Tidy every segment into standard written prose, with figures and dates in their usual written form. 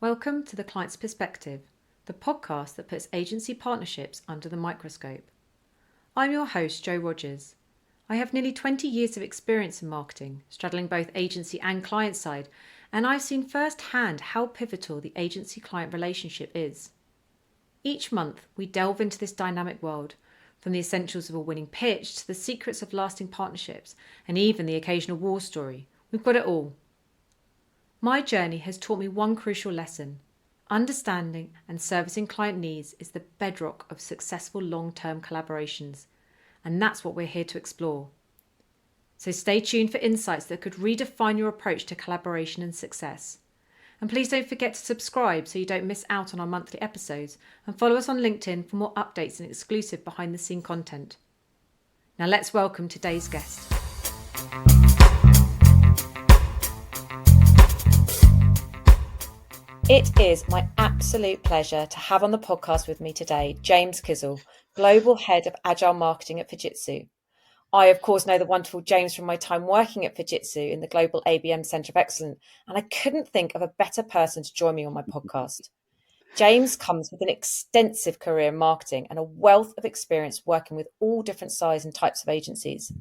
Welcome to The Client's Perspective, the podcast that puts agency partnerships under the microscope. I'm your host, Jo Rogers. I have nearly 20 years of experience in marketing, straddling both agency and client side, and I've seen firsthand how pivotal the agency-client relationship is. Each month, we delve into this dynamic world, from the essentials of a winning pitch to the secrets of lasting partnerships, and even the occasional war story. We've got it all. My journey has taught me one crucial lesson. Understanding and servicing client needs is the bedrock of successful long-term collaborations, and that's what we're here to explore. So stay tuned for insights that could redefine your approach to collaboration and success. And please don't forget to subscribe so you don't miss out on our monthly episodes, and follow us on LinkedIn for more updates and exclusive behind-the-scene content. Now let's welcome today's guest. It is my absolute pleasure to have on the podcast with me today James Kissell, Global Head of Agile Marketing at Fujitsu. I, of course, know the wonderful James from my time working at Fujitsu in the Global ABM Centre of Excellence, and I couldn't think of a better person to join me on my podcast. James comes with an extensive career in marketing and a wealth of experience working with all different sizes and types of agencies.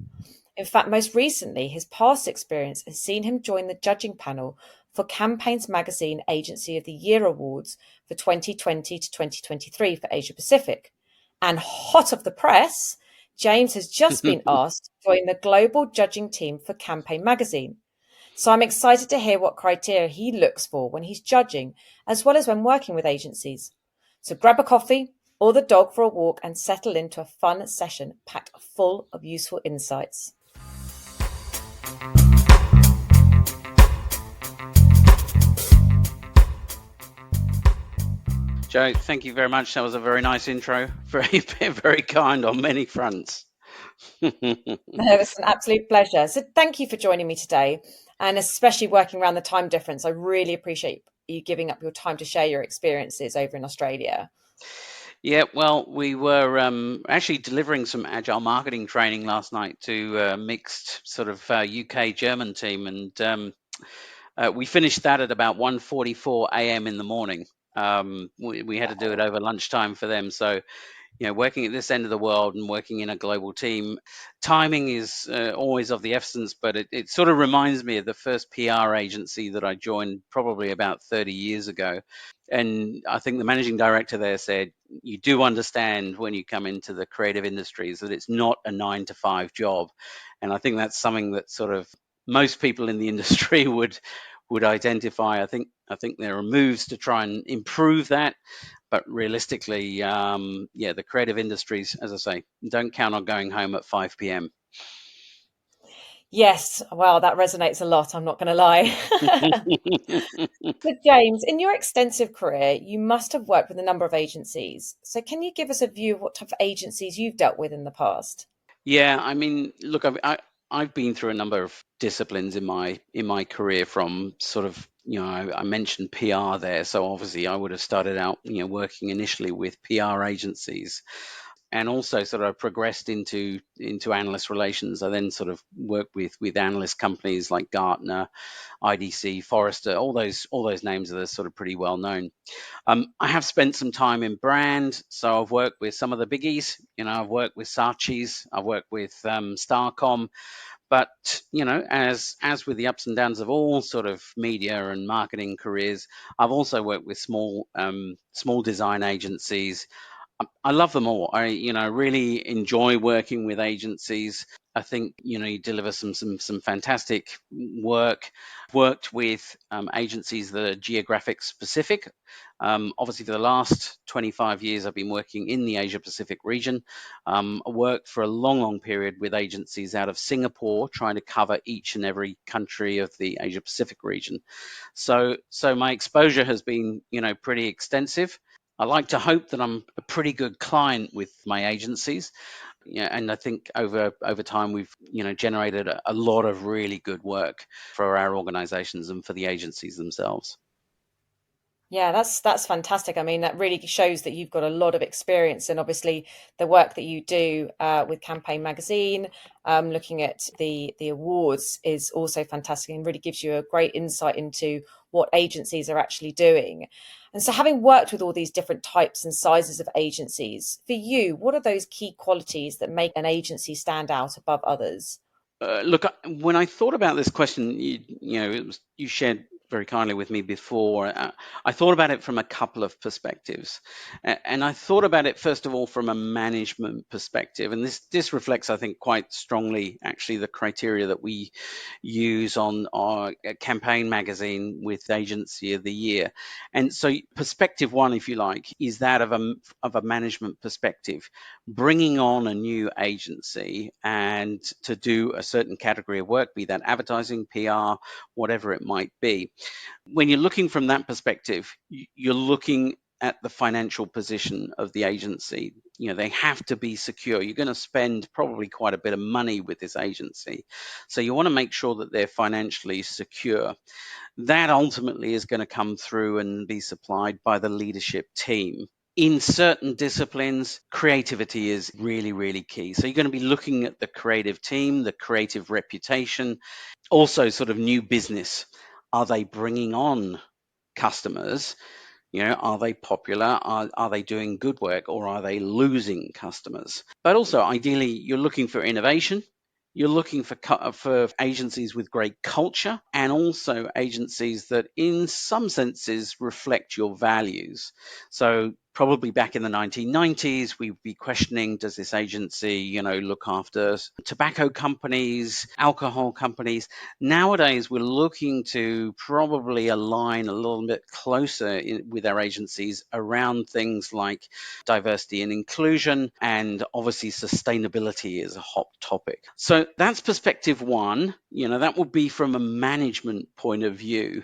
In fact, most recently, his past experience has seen him join the judging panel for Campaigns Magazine Agency of the Year Awards for 2020 to 2023 for Asia Pacific. And hot off the press, James has just been asked to join the global judging team for Campaign Magazine. So I'm excited to hear what criteria he looks for when he's judging, as well as when working with agencies. So grab a coffee or the dog for a walk and settle into a fun session packed full of useful insights. Jo, thank you very much. That was a very nice intro. Very, very kind on many fronts. It's an absolute pleasure. So thank you for joining me today, and especially working around the time difference. I really appreciate you giving up your time to share your experiences over in Australia. Yeah, well, we were actually delivering some agile marketing training last night to a mixed sort of UK-German team, and we finished that at about 1:44 a.m. in the morning. We had to do it over lunchtime for them. So, working at this end of the world and working in a global team, timing is always of the essence, but it sort of reminds me of the first PR agency that I joined probably about 30 years ago. And I think the managing director there said, you do understand when you come into the creative industries that it's not a 9 to 5 job. And I think that's something that sort of most people in the industry would identify. I think there are moves to try and improve that, but realistically, the creative industries, as I say, don't count on going home at 5 p.m. Yes, wow, that resonates a lot. I'm not going to lie. But James, in your extensive career, you must have worked with a number of agencies. So can you give us a view of what type of agencies you've dealt with in the past? Yeah, I mean, look, I've been through a number of disciplines in my career. From sort of, I mentioned PR there, so obviously I would have started out, working initially with PR agencies, and also sort of progressed into analyst relations. I then sort of worked with analyst companies like Gartner, IDC, Forrester, all those names that are sort of pretty well known. I have spent some time in brand, so I've worked with some of the biggies. I've worked with Saatchi's, I've worked with Starcom, but as with the ups and downs of all sort of media and marketing careers, I've also worked with small design agencies. I love them all. I really enjoy working with agencies. I think you deliver some fantastic work. Worked with agencies that are geographic specific. Obviously, for the last 25 years, I've been working in the Asia Pacific region. I worked for a long period with agencies out of Singapore, trying to cover each and every country of the Asia Pacific region. So my exposure has been pretty extensive. I like to hope that I'm a pretty good client with my agencies. And I think over time we've generated a lot of really good work for our organizations and for the agencies themselves. Yeah, that's fantastic. I mean, that really shows that you've got a lot of experience, and obviously the work that you do with Campaign Magazine, looking at the awards, is also fantastic and really gives you a great insight into what agencies are actually doing. And so, having worked with all these different types and sizes of agencies, for you, what are those key qualities that make an agency stand out above others? Look, when I thought about this question, you shared very kindly with me before. I thought about it from a couple of perspectives, and I thought about it first of all from a management perspective, and this reflects, I think, quite strongly actually the criteria that we use on our campaign magazine with Agency of the Year. And so, perspective one, if you like, is that of a management perspective, bringing on a new agency and to do a certain category of work, be that advertising, PR, whatever it might be. When you're looking from that perspective, you're looking at the financial position of the agency. They have to be secure. You're going to spend probably quite a bit of money with this agency. So you want to make sure that they're financially secure. That ultimately is going to come through and be supplied by the leadership team. In certain disciplines, creativity is really, really key. So you're going to be looking at the creative team, the creative reputation, also sort of new business. Are they bringing on customers? Are they popular? Are they doing good work, or are they losing customers? But also, ideally, you're looking for innovation. You're looking for agencies with great culture, and also agencies that, in some senses, reflect your values. So probably back in the 1990s, we'd be questioning, does this agency, look after tobacco companies, alcohol companies? Nowadays, we're looking to probably align a little bit closer with our agencies around things like diversity and inclusion, and obviously sustainability is a hot topic. So that's perspective one. That would be from a management point of view.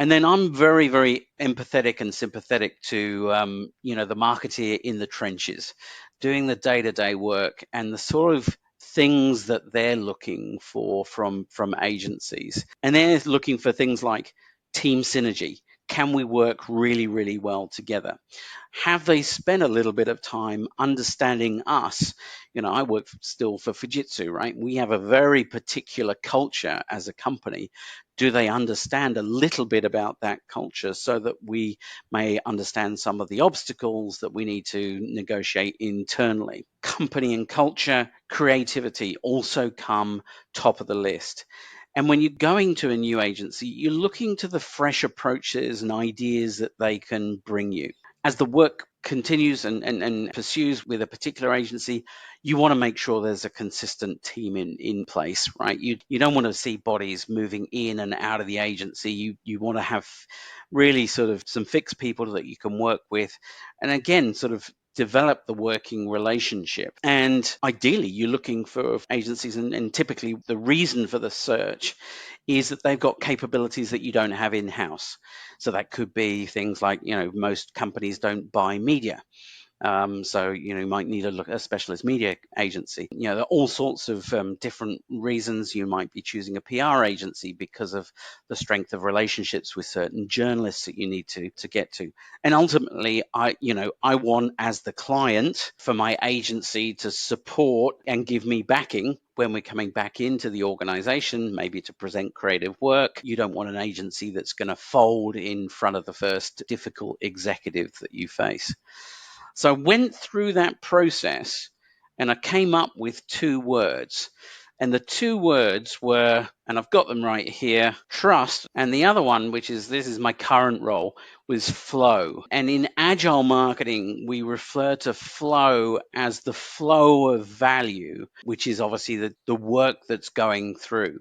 And then I'm very, very empathetic and sympathetic to, the marketeer in the trenches, doing the day-to-day work and the sort of things that they're looking for from agencies. And they're looking for things like team synergy. Can we work really, really well together? Have they spent a little bit of time understanding us? I work still for Fujitsu, right? We have a very particular culture as a company. Do they understand a little bit about that culture so that we may understand some of the obstacles that we need to negotiate internally? Company and culture, creativity also come top of the list. And when you're going to a new agency, you're looking to the fresh approaches and ideas that they can bring you. As the work continues and pursues with a particular agency, you want to make sure there's a consistent team in place, right? You don't want to see bodies moving in and out of the agency. You want to have really sort of some fixed people that you can work with, and again, sort of develop the working relationship. And ideally, you're looking for agencies, and typically the reason for the search is that they've got capabilities that you don't have in-house. So that could be things like, most companies don't buy media. So, you might need a specialist media agency. There are all sorts of different reasons you might be choosing a PR agency because of the strength of relationships with certain journalists that you need to get to. And ultimately, I want, as the client, for my agency to support and give me backing when we're coming back into the organization, maybe to present creative work. You don't want an agency that's going to fold in front of the first difficult executive that you face. So I went through that process and I came up with two words. And the two words were, and I've got them right here, trust. And the other one, this is my current role, was flow. And in agile marketing, we refer to flow as the flow of value, which is obviously the work that's going through.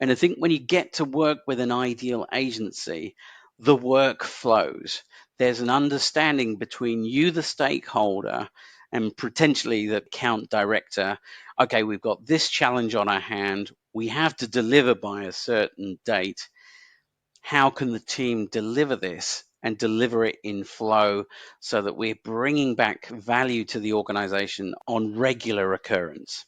And I think when you get to work with an ideal agency, the work flows. There's an understanding between you, the stakeholder, and potentially the account director. Okay, we've got this challenge on our hand. We have to deliver by a certain date. How can the team deliver this and deliver it in flow so that we're bringing back value to the organization on regular occurrence?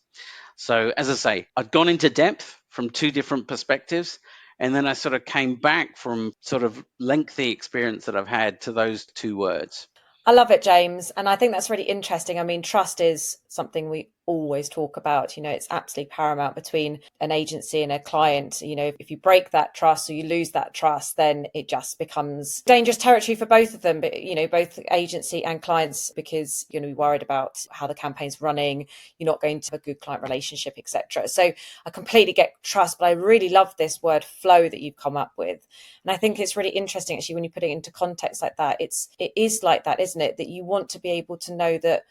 So, as I say, I've gone into depth from two different perspectives. And then I sort of came back from sort of lengthy experience that I've had to those two words. I love it, James. And I think that's really interesting. I mean, trust is something we always talk about. It's absolutely paramount between an agency and a client. If you break that trust or you lose that trust, then it just becomes dangerous territory for both of them, but, both agency and clients, because you're going to be worried about how the campaign's running. You're not going to have a good client relationship, etc. So I completely get trust, but I really love this word flow that you've come up with. And I think it's really interesting, actually, when you put it into context like that. It is like that, isn't it? That you want to be able to know that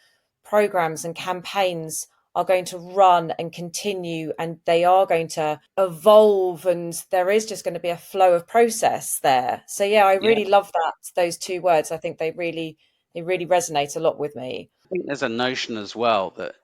programs and campaigns are going to run and continue, and they are going to evolve, and there is just going to be a flow of process there. So yeah, I Yeah. really love those two words. I think they really resonate a lot with me. I think there's a notion as well that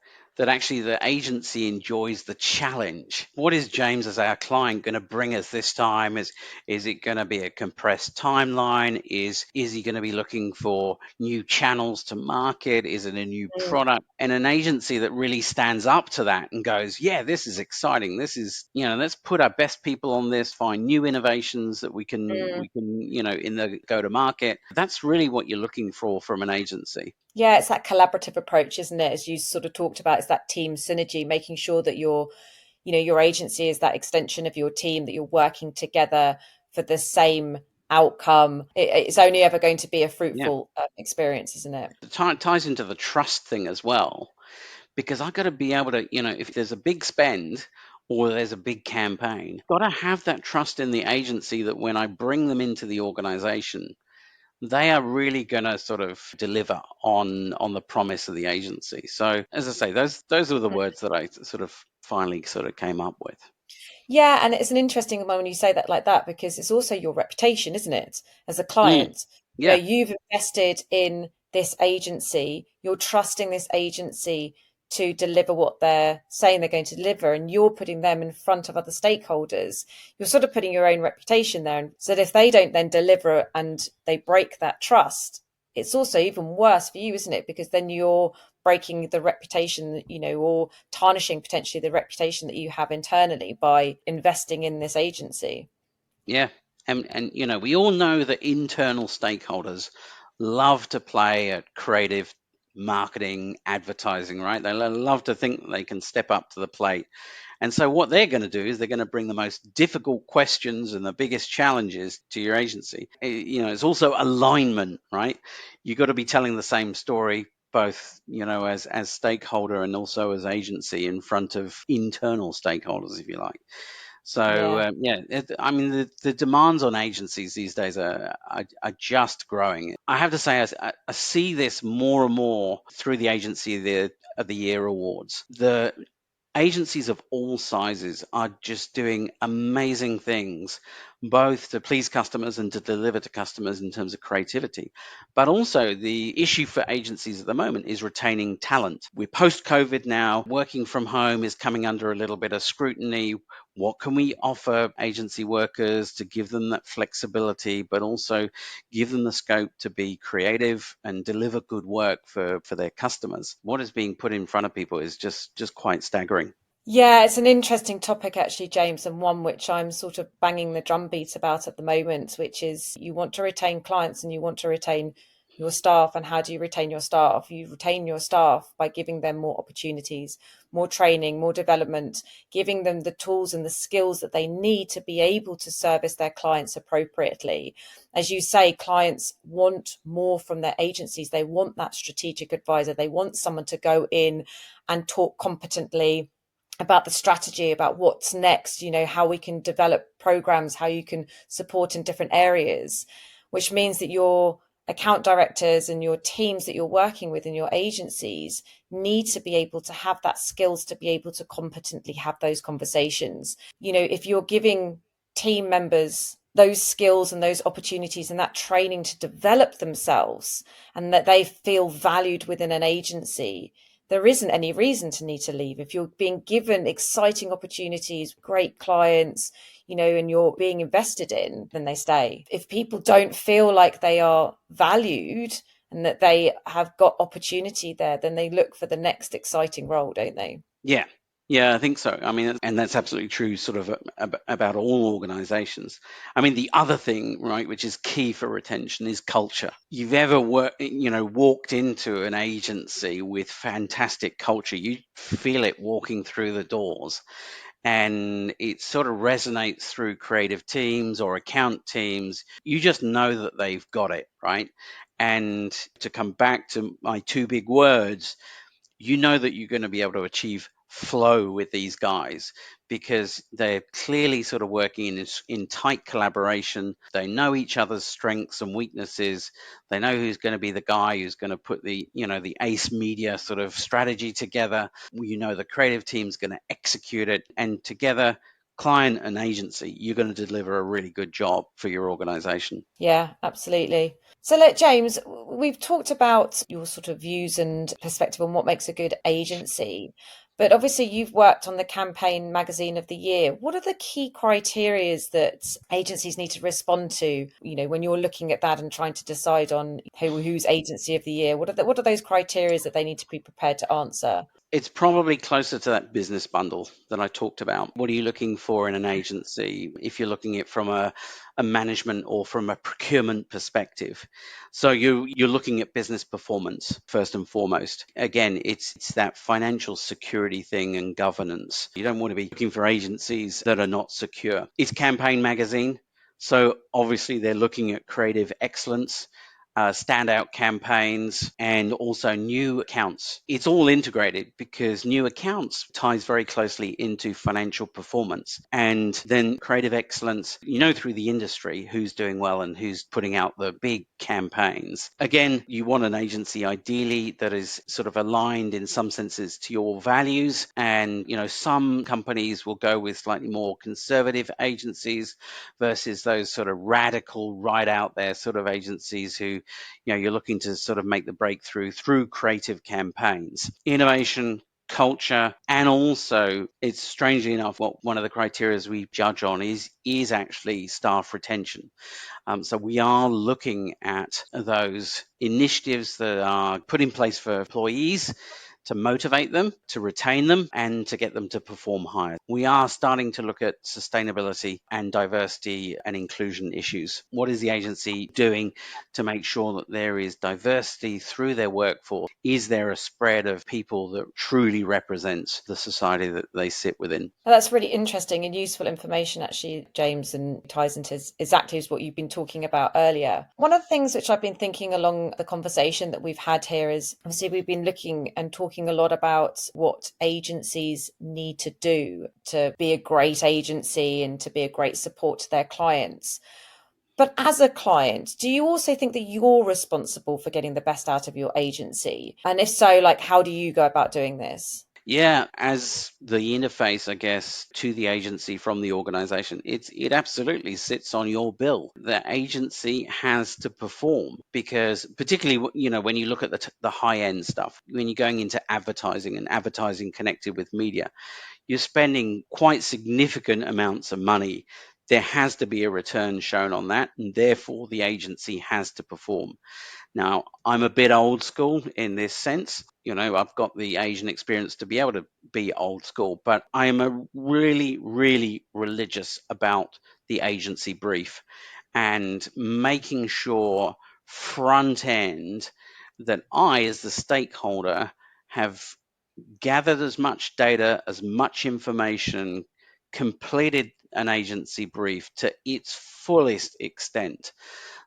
actually the agency enjoys the challenge. What is James as our client going to bring us this time? Is it going to be a compressed timeline? Is he going to be looking for new channels to market? Is it a new Mm, product? And an agency that really stands up to that and goes, yeah, this is exciting. This is, let's put our best people on this, find new innovations that we can mm. in the go to market. That's really what you're looking for from an agency. Yeah, it's that collaborative approach, isn't it? As you sort of talked about, it's that team synergy, making sure that your agency is that extension of your team, that you're working together for the same outcome. It's only ever going to be a Yeah. fruitful experience, isn't it? It ties into the trust thing as well, because I got to be able to, if there's a big spend or there's a big campaign, got to have that trust in the agency that when I bring them into the organization, they are really going to sort of deliver on the promise of the agency. So, as I say, those are the words that I sort of finally sort of came up with. Yeah, and it's an interesting one when you say that like that, because it's also your reputation, isn't it? As a Mm, client, yeah, you've invested in this agency, you're trusting this agency to deliver what they're saying they're going to deliver, and you're putting them in front of other stakeholders. You're sort of putting your own reputation there. And so that if they don't then deliver and they break that trust, it's also even worse for you, isn't it? Because then you're breaking the reputation, or tarnishing potentially the reputation that you have internally by investing in this agency. yeah. And we all know that internal stakeholders love to play at creative marketing, advertising, right? They love to think that they can step up to the plate. And so what they're going to do is they're going to bring the most difficult questions and the biggest challenges to your agency. It's also alignment, right? You've got to be telling the same story, both, as stakeholder and also as agency in front of internal stakeholders, if you like. So Yeah. yeah, I mean the demands on agencies these days are just growing. I have to say, I see this more and more through the agency of the year awards. The agencies of all sizes are just doing amazing things, both to please customers and to deliver to customers in terms of creativity. But also, the issue for agencies at the moment is retaining talent. We're post COVID now, working from home is coming under a little bit of scrutiny. What can we offer agency workers to give them that flexibility, but also give them the scope to be creative and deliver good work for their customers? What is being put in front of people is just quite staggering. Yeah, it's an interesting topic, actually, James, and one which I'm sort of banging the drumbeat about at the moment, which is you want to retain clients and you want to retain your staff. And how do you retain your staff? You retain your staff by giving them more opportunities, more training, more development, giving them the tools and the skills that they need to be able to service their clients appropriately. As you say, clients want more from their agencies. They want that strategic advisor. They want someone to go in and talk competently about the strategy, about what's next, how we can develop programs, how you can support in different areas, which means that your account directors and your teams that you're working with in your agencies need to be able to have that skills to be able to competently have those conversations. If you're giving team members those skills and those opportunities and that training to develop themselves, and that they feel valued within an agency, there isn't any reason to need to leave. If you're being given exciting opportunities, great clients, and you're being invested in, then they stay. If people don't feel like they are valued and that they have got opportunity there, then they look for the next exciting role, don't they? Yeah. Yeah, I think so. I mean, and that's absolutely true, sort of about all organizations. I mean, the other thing, right, which is key for retention is culture. You've ever walked into an agency with fantastic culture, you feel it walking through the doors, and it sort of resonates through creative teams or account teams. You just know that they've got it, right? And to come back to my two big words, you know that you're going to be able to achieve flow with these guys because they're clearly sort of working in tight collaboration. They know each other's strengths and weaknesses. They know who's going to be the guy who's going to put the ace media sort of strategy together. You know the creative team's going to execute it, and together, client and agency, you're going to deliver a really good job for your organization. Yeah, absolutely. So, look, James, we've talked about your sort of views and perspective on what makes a good agency, but obviously you've worked on the Campaign Magazine of the Year. What are the key criterias that agencies need to respond to, when you're looking at that and trying to decide on who's Agency of the Year? What are those criterias that they need to be prepared to answer? It's probably closer to that business bundle that I talked about. What are you looking for in an agency if you're looking at it from a management or from a procurement perspective? So you're looking at business performance first and foremost. Again, it's that financial security thing and governance. You don't want to be looking for agencies that are not secure. It's Campaign Magazine. So obviously they're looking at creative excellence, standout campaigns, and also new accounts. It's all integrated because new accounts ties very closely into financial performance. And then creative excellence, through the industry, who's doing well and who's putting out the big campaigns. Again, you want an agency ideally that is sort of aligned in some senses to your values. And, some companies will go with slightly more conservative agencies versus those sort of radical, right out there sort of agencies who you're looking to sort of make the breakthrough through creative campaigns, innovation, culture, and also it's strangely enough what one of the criteria we judge on is actually staff retention. So we are looking at those initiatives that are put in place for employees to motivate them, to retain them, and to get them to perform higher. We are starting to look at sustainability and diversity and inclusion issues. What is the agency doing to make sure that there is diversity through their workforce? Is there a spread of people that truly represents the society that they sit within? Well, that's really interesting and useful information, actually, James, and ties into exactly what you've been talking about earlier. One of the things which I've been thinking along the conversation that we've had here is obviously we've been looking and talking a lot about what agencies need to do to be a great agency and to be a great support to their clients. But as a client, do you also think that you're responsible for getting the best out of your agency? And if so, how do you go about doing this? Yeah, as the interface, I guess, to the agency from the organization, it absolutely sits on your bill. The agency has to perform because, particularly, when you look at the high end stuff, when you're going into advertising and advertising connected with media, you're spending quite significant amounts of money. There has to be a return shown on that, and therefore the agency has to perform. Now, I'm a bit old school in this sense. I've got the Asian experience to be able to be old school, but I am a really, really religious about the agency brief and making sure front end that I, as the stakeholder, have gathered as much data, as much information, completed an agency brief to its fullest extent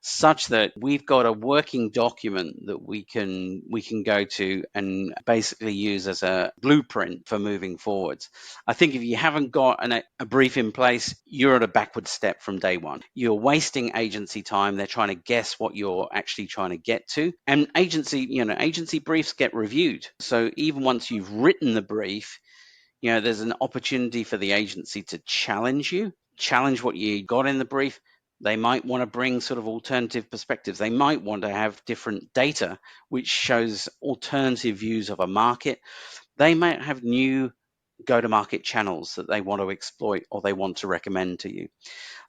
such that we've got a working document that we can go to and basically use as a blueprint for moving forwards. I think if you haven't got a brief in place, you're at a backward step from day one. You're wasting agency time. They're trying to guess what you're actually trying to get to. And agency briefs get reviewed. So even once you've written the brief, there's an opportunity for the agency to challenge what you got in the brief. They might want to bring sort of alternative perspectives. They might want to have different data, which shows alternative views of a market. They might have new go-to-market channels that they want to exploit or they want to recommend to you.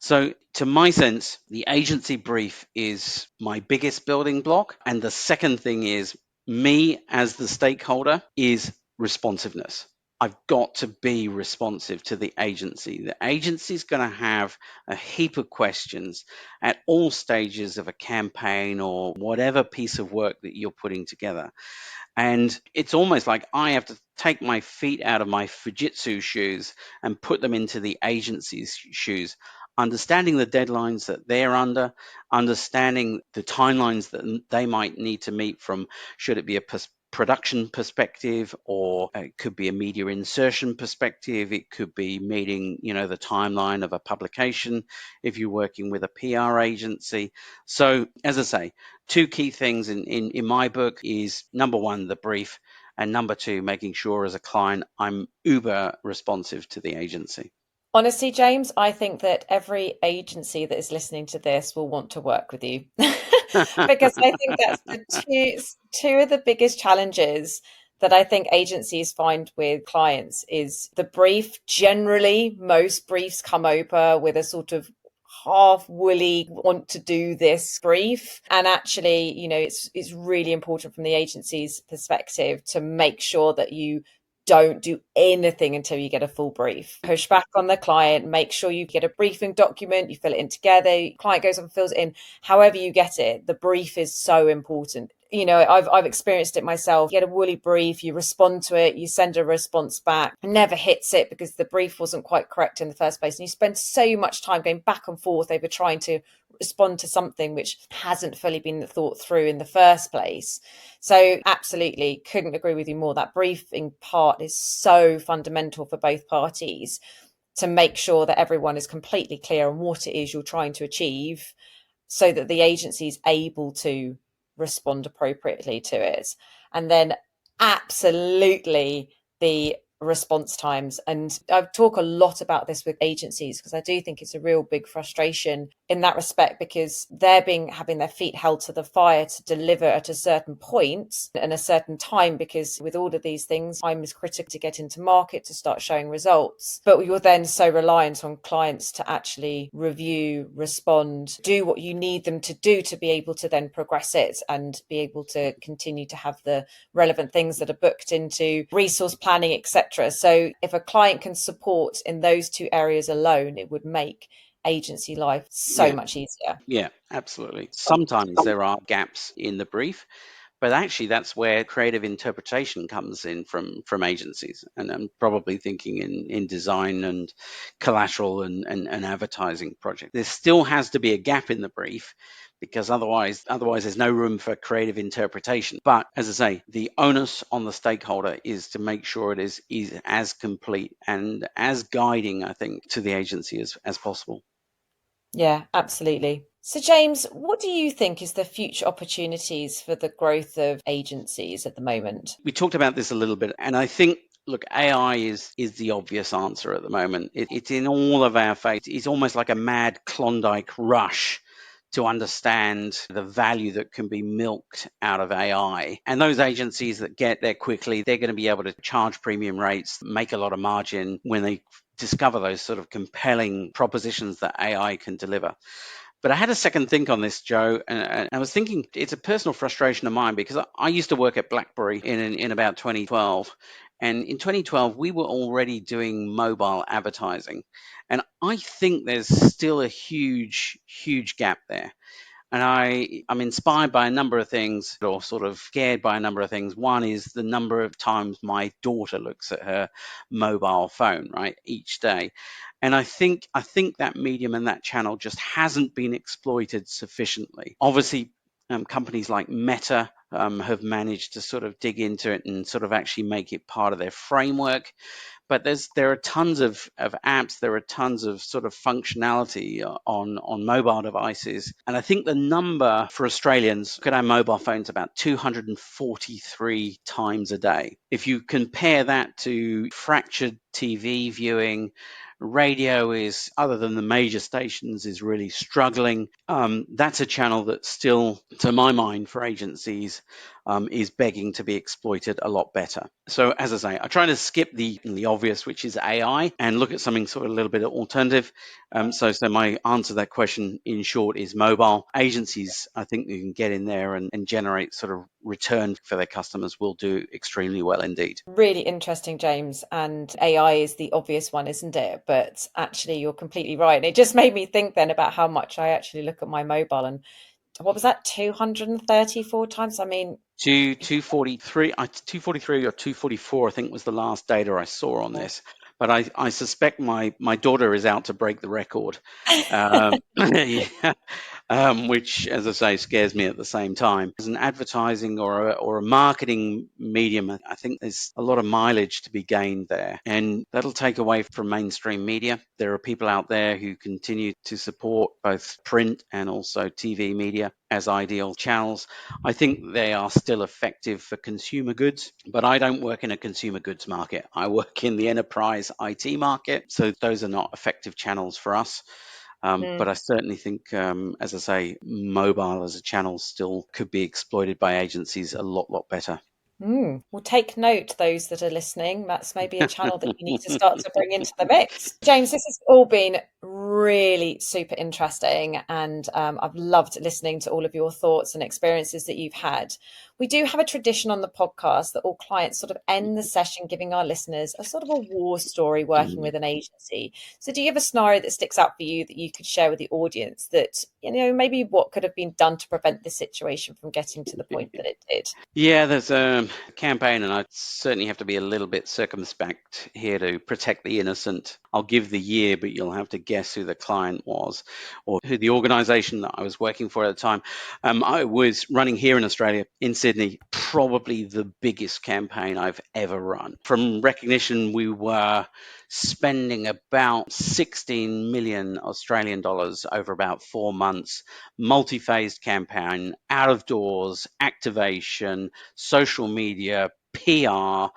So, to my sense, the agency brief is my biggest building block. And the second thing is me as the stakeholder is responsiveness. I've got to be responsive to the agency. The agency's going to have a heap of questions at all stages of a campaign or whatever piece of work that you're putting together. And it's almost like I have to take my feet out of my Fujitsu shoes and put them into the agency's shoes, understanding the deadlines that they're under, understanding the timelines that they might need to meet from, should it be a production perspective, or it could be a media insertion perspective. It could be meeting, the timeline of a publication if you're working with a PR agency. So, as I say, two key things in my book is, number one, the brief, and number two, making sure as a client I'm uber responsive to the agency. Honestly, James, I think that every agency that is listening to this will want to work with you because I think that's the two of the biggest challenges that I think agencies find with clients is the brief. Generally, most briefs come over with a sort of half woolly want to do this brief, and actually, it's really important from the agency's perspective to make sure that you don't do anything until you get a full brief. Push back on the client, make sure you get a briefing document, you fill it in together, client goes up and fills it in, however you get it. The brief is so important. I've experienced it myself. You get a woolly brief, you respond to it, you send a response back, never hits it because the brief wasn't quite correct in the first place. And you spend so much time going back and forth over trying to respond to something which hasn't fully been thought through in the first place. So absolutely couldn't agree with you more. That briefing part is so fundamental for both parties to make sure that everyone is completely clear on what it is you're trying to achieve so that the agency is able to respond appropriately to it. And then absolutely the response times. And I talk a lot about this with agencies because I do think it's a real big frustration in that respect, because they're having their feet held to the fire to deliver at a certain point and a certain time, because with all of these things, time is critical to get into market, to start showing results. But you're then so reliant on clients to actually review, respond, do what you need them to do to be able to then progress it and be able to continue to have the relevant things that are booked into resource planning, etc. So if a client can support in those two areas alone, it would make agency life so much easier. Yeah, absolutely. Sometimes there are gaps in the brief, but actually that's where creative interpretation comes in from agencies. And I'm probably thinking in design and collateral and advertising project. There still has to be a gap in the brief, because otherwise there's no room for creative interpretation. But as I say, the onus on the stakeholder is to make sure it is as complete and as guiding, I think, to the agency as possible. Yeah, absolutely. So, James, what do you think is the future opportunities for the growth of agencies at the moment? We talked about this a little bit, and I think, look, AI is the obvious answer at the moment. It's in all of our face. It's almost like a mad Klondike rush to understand the value that can be milked out of AI. And those agencies that get there quickly, they're going to be able to charge premium rates, make a lot of margin when they discover those sort of compelling propositions that AI can deliver. But I had a second think on this, Joe, and I was thinking it's a personal frustration of mine, because I used to work at BlackBerry in about 2012. And in 2012, we were already doing mobile advertising. And I think there's still a huge, huge gap there. And I'm inspired by a number of things, or sort of scared by a number of things. One is the number of times my daughter looks at her mobile phone, right, each day. And I think that medium and that channel just hasn't been exploited sufficiently. Obviously, companies like Meta have managed to sort of dig into it and sort of actually make it part of their framework. But there are tons of apps, there are tons of sort of functionality on mobile devices. And I think the number for Australians, look at our mobile phones, about 243 times a day. If you compare that to fractured TV viewing, Radio is, other than the major stations, is really struggling. That's a channel that still, to my mind, for agencies, is begging to be exploited a lot better. So as I say, I try to skip the obvious, which is AI, and look at something sort of a little bit alternative. So my answer to that question in short is mobile. Agencies, I think you can get in there and generate sort of return for their customers will do extremely well indeed. Really interesting, James. And AI is the obvious one, isn't it? But actually, you're completely right. And it just made me think then about how much I actually look at my mobile. And what was that, 234 times? I mean, 243 or 244, I think was the last data I saw on this. But I suspect my daughter is out to break the record, yeah, which, as I say, scares me at the same time. As an advertising or a marketing medium, I think there's a lot of mileage to be gained there, and that'll take away from mainstream media. There are people out there who continue to support both print and also TV media as ideal channels. I think they are still effective for consumer goods, but I don't work in a consumer goods market. I work in the enterprise IT market, so those are not effective channels for us. But I certainly think, as I say, mobile as a channel still could be exploited by agencies a lot better. Well, take note, those that are listening. That's maybe a channel that you need to start to bring into the mix. James, this has all been really super interesting, and I've loved listening to all of your thoughts and experiences that you've had. We do have a tradition on the podcast that all clients sort of end the session giving our listeners a sort of a war story working with an agency. So do you have a scenario that sticks out for you that you could share with the audience that, maybe what could have been done to prevent this situation from getting to the point that it did? Yeah, there's a campaign, and I certainly have to be a little bit circumspect here to protect the innocent. I'll give the year, but you'll have to guess who the client was or who the organization that I was working for at the time. I was running here in Australia, in Sydney, probably the biggest campaign I've ever run. From recognition, we were spending about 16 million Australian dollars over about 4 months, multi-phased campaign, out of doors, activation, social media, PR,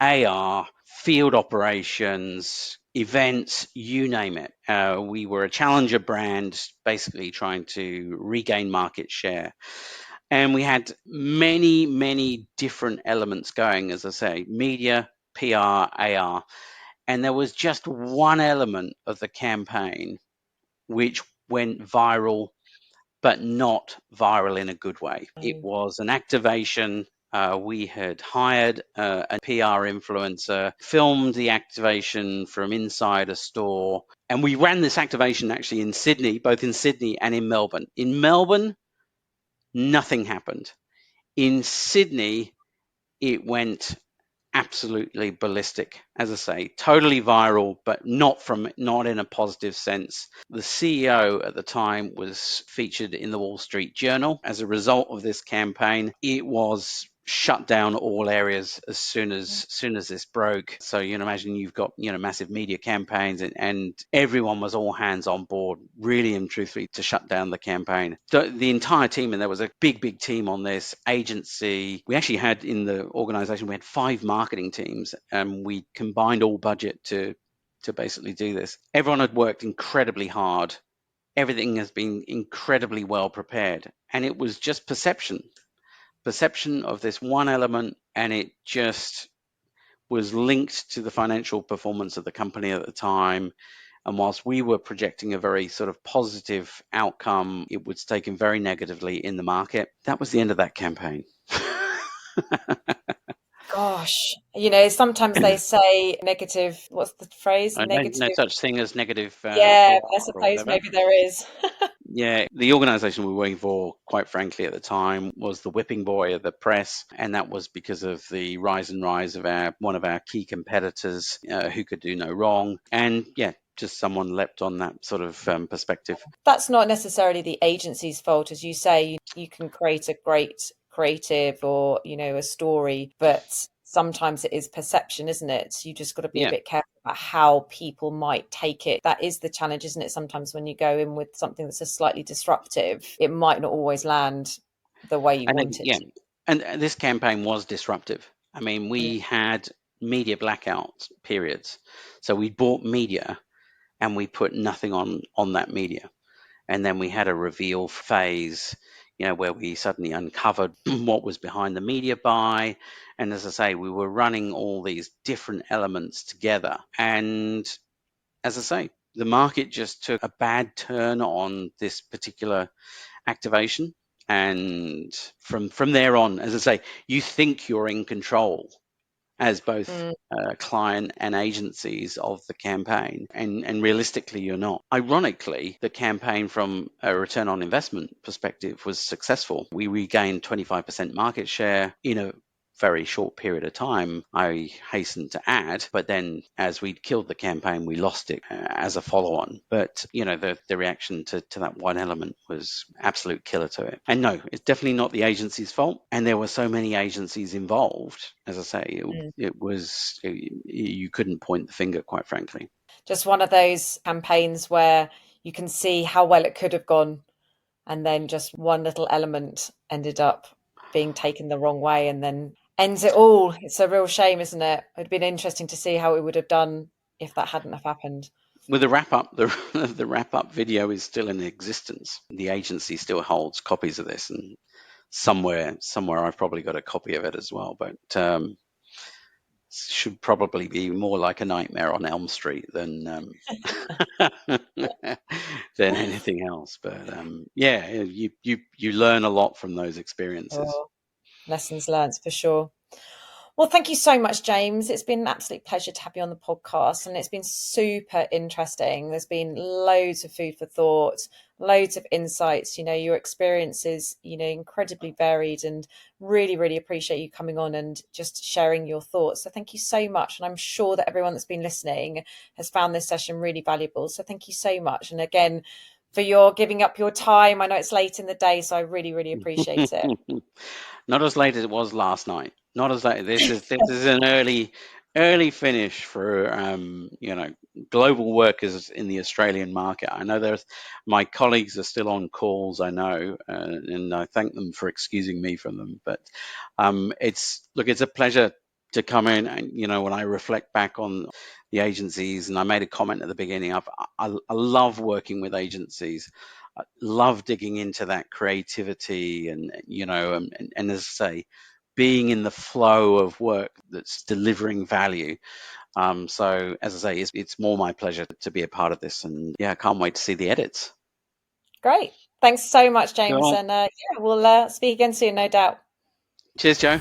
AR, field operations, events, you name it. We were a challenger brand, basically trying to regain market share. And we had many different elements going, as I say, media, PR, AR. And there was just one element of the campaign which went viral, but not viral in a good way. It was an activation. We had hired a PR influencer, filmed the activation from inside a store, and we ran this activation actually in Sydney, both in Sydney and in Melbourne. In Melbourne, nothing happened. In Sydney, it went absolutely ballistic. As I say, totally viral, but not in a positive sense. The CEO at the time was featured in the Wall Street Journal. As a result of this campaign, it was shut down all areas as soon as this broke. So you can imagine you've got massive media campaigns, and everyone was all hands on board, really and truthfully, to shut down the campaign. The entire team, and there was a big team on this agency. We actually had in the organization, we had 5 marketing teams, and we combined all budget to basically do this. Everyone had worked incredibly hard. Everything has been incredibly well prepared, and it was just perception of this one element, and it just was linked to the financial performance of the company at the time. And whilst we were projecting a very sort of positive outcome, it was taken very negatively in the market. That was the end of that campaign. Gosh, sometimes they say negative, what's the phrase? Negative. No such thing as negative Yeah, PR I or suppose whatever. maybe there is. Yeah, the organization we were working for, quite frankly, at the time was the whipping boy of the press. And that was because of the rise of one of our key competitors who could do no wrong. And yeah, just someone leapt on that sort of perspective. That's not necessarily the agency's fault. As you say, you can create a great creative or, a story, but sometimes it is perception, isn't it? You just got to be a bit careful about how people might take it. That is the challenge, isn't it? Sometimes when you go in with something that's a slightly disruptive, it might not always land the way you want it to. And this campaign was disruptive. I mean, we had media blackout periods. So we bought media and we put nothing on that media. And then we had a reveal phase, where we suddenly uncovered what was behind the media buy. And as I say, we were running all these different elements together. And as I say, the market just took a bad turn on this particular activation. And from there on, as I say, you think you're in control as both client and agencies of the campaign, and realistically you're not. Ironically, the campaign from a return on investment perspective was successful. We regained 25% market share in a very short period of time, I hasten to add, but then as we'd killed the campaign, we lost it as a follow-on. But, the reaction to that one element was absolute killer to it. And no, it's definitely not the agency's fault. And there were so many agencies involved, as I say, it was, you couldn't point the finger, quite frankly. Just one of those campaigns where you can see how well it could have gone, and then just one little element ended up being taken the wrong way and then ends it all. It's a real shame, isn't it? It'd been interesting to see how it would have done if that hadn't have happened. With the wrap up, the wrap up video is still in existence. The agency still holds copies of this, and somewhere I've probably got a copy of it as well. But should probably be more like A Nightmare on Elm Street than than anything else. But you learn a lot from those experiences. Oh, lessons learned for sure. Well, thank you so much, James. It's been an absolute pleasure to have you on the podcast, and it's been super interesting. There's been loads of food for thought, loads of insights. Your experience is, incredibly varied, and really, really appreciate you coming on and just sharing your thoughts. So thank you so much. And I'm sure that everyone that's been listening has found this session really valuable. So thank you so much. And again, for your giving up your time. I know it's late in the day, so I really, really appreciate it. Not as late as it was last night. Not as late. This is an early finish for global workers in the Australian market. I know my colleagues are still on calls. I know, and I thank them for excusing me from them. But it's a pleasure to come in, and when I reflect back on the agencies, and I made a comment at the beginning. I love working with agencies. I love digging into that creativity, and as I say, being in the flow of work that's delivering value. So as I say, it's more my pleasure to be a part of this, and I can't wait to see the edits. Great. Thanks so much, James. And we'll speak again soon, no doubt. Cheers, Joe.